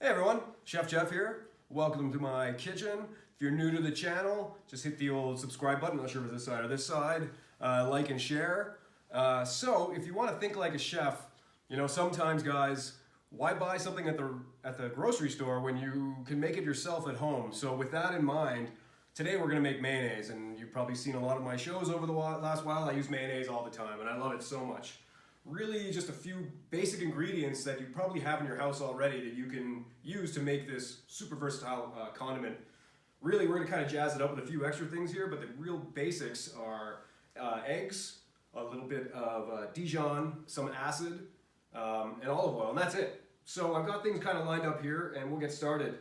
Hey everyone, Cheoff Geoff here. Welcome to my kitchen. If you're new to the channel, just hit the old subscribe button. I'm not sure if it's this side or this side. Like and share. So if you want to think like a chef, you know, sometimes guys, why buy something at the grocery store when you can make it yourself at home? So with that in mind, today we're gonna make mayonnaise, and you've probably seen a lot of my shows over the last while. I use mayonnaise all the time, and I love it so much. Really just a few basic ingredients that you probably have in your house already that you can use to make this super versatile condiment. Really, we're gonna kind of jazz it up with a few extra things here, but the real basics are eggs, a little bit of Dijon, some acid, and olive oil, and that's it. So I've got things kind of lined up here, and we'll get started.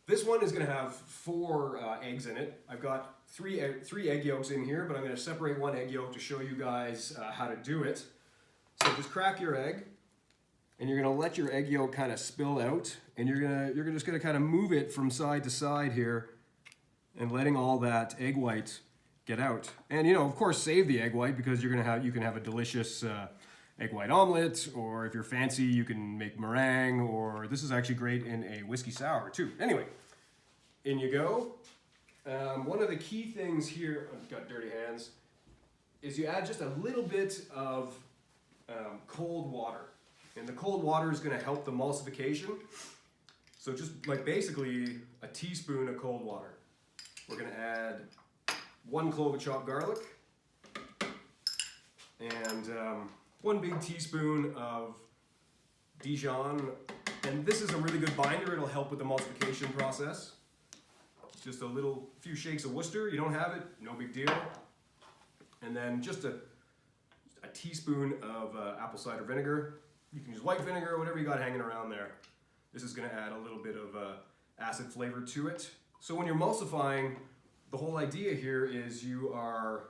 This one is gonna have 4 eggs in it. I've got three egg yolks in here, but I'm gonna separate one egg yolk to show you guys how to do it. So just crack your egg, and you're gonna let your egg yolk kind of spill out, and you're just gonna kind of move it from side to side here, and letting all that egg white get out. And you know, of course, save the egg white because you can have a delicious egg white omelet, or if you're fancy, you can make meringue, or this is actually great in a whiskey sour too. Anyway, in you go. One of the key things here, I've got dirty hands, is you add just a little bit of cold water. And the cold water is going to help the emulsification. So just like basically a teaspoon of cold water. We're going to add 1 clove of chopped garlic and 1 big teaspoon of Dijon. And this is a really good binder. It'll help with the emulsification process. Just a few shakes of Worcester. You don't have it, no big deal. And then just a teaspoon of apple cider vinegar. You can use white vinegar, whatever you got hanging around there. This is gonna add a little bit of acid flavor to it. So when you're emulsifying, the whole idea here is you're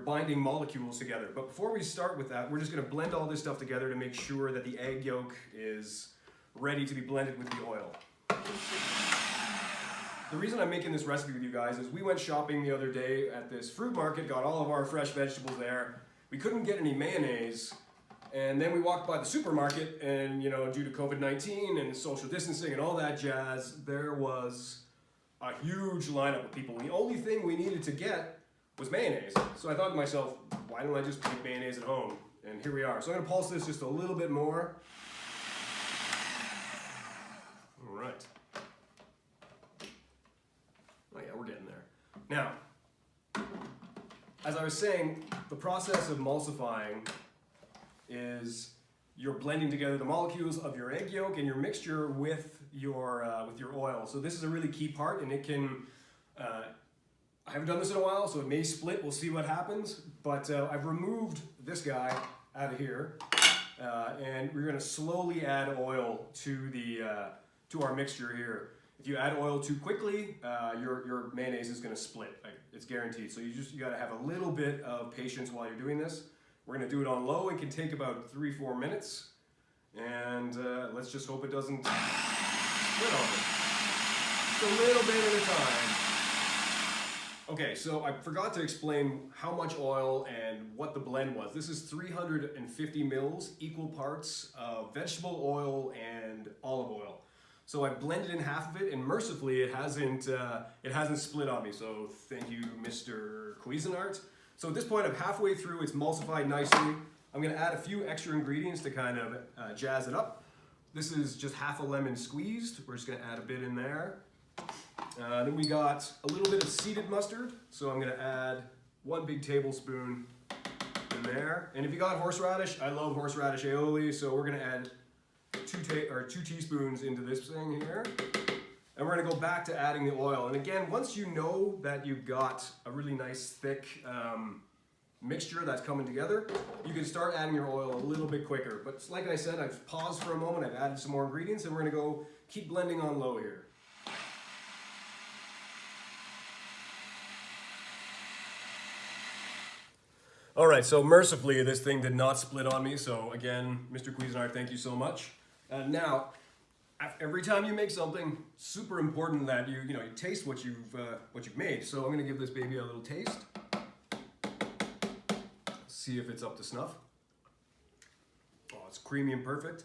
binding molecules together. But before we start with that, we're just gonna blend all this stuff together to make sure that the egg yolk is ready to be blended with the oil. The reason I'm making this recipe with you guys is we went shopping the other day at this fruit market, got all of our fresh vegetables there. We couldn't get any mayonnaise, and then we walked by the supermarket, and you know, due to COVID-19 and social distancing and all that jazz, there was a huge lineup of people. And the only thing we needed to get was mayonnaise. So I thought to myself, why don't I just make mayonnaise at home? And here we are. So I'm gonna pulse this just a little bit more. All right. Oh yeah, we're getting there. Now, as I was saying, the process of emulsifying is you're blending together the molecules of your egg yolk and your mixture with your oil. So this is a really key part, and it can, I haven't done this in a while, so it may split, we'll see what happens, but I've removed this guy out of here, and we're gonna slowly add oil to our mixture here. If you add oil too quickly, your mayonnaise is going to split. It's guaranteed. So you got to have a little bit of patience while you're doing this. We're going to do it on low. It can take about 3-4 minutes. And let's just hope it doesn't split on it. Just a little bit at a time. Okay, so I forgot to explain how much oil and what the blend was. This is 350 mils, equal parts of vegetable oil and olive oil. So I blended in half of it, and mercifully it hasn't split on me. So thank you, Mr. Cuisinart. So at this point, I'm halfway through. It's emulsified nicely. I'm going to add a few extra ingredients to kind of jazz it up. This is just half a lemon squeezed. We're just going to add a bit in there. Then we got a little bit of seeded mustard. So I'm going to add 1 big tablespoon in there. And if you got horseradish, I love horseradish aioli. So we're going to add 2 teaspoons into this thing here, and we're going to go back to adding the oil. And again, once you know that you've got a really nice thick mixture that's coming together, you can start adding your oil a little bit quicker. But like I said, I've paused for a moment, I've added some more ingredients, and we're going to go keep blending on low here. All right, so mercifully this thing did not split on me. So again, Mr. Cuisinart, thank you so much. Now, every time you make something, super important that you taste what you've made. So I'm gonna give this baby a little taste. See if it's up to snuff. Oh, it's creamy and perfect.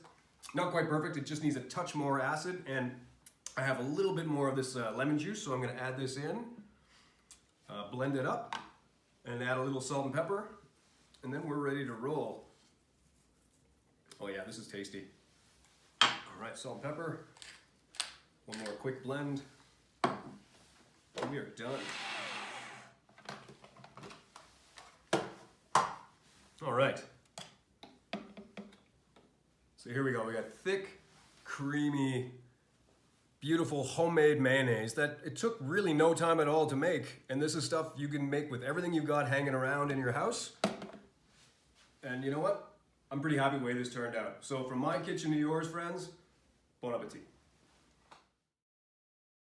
Not quite perfect, it just needs a touch more acid, and I have a little bit more of this lemon juice, so I'm gonna add this in, blend it up, and add a little salt and pepper, and then we're ready to roll. Oh yeah, this is tasty. All right, salt and pepper. One more quick blend. And we are done. All right. So here we go. We got thick, creamy, beautiful homemade mayonnaise that it took really no time at all to make. And this is stuff you can make with everything you've got hanging around in your house. And you know what? I'm pretty happy the way this turned out. So from my kitchen to yours, friends, bon appetit.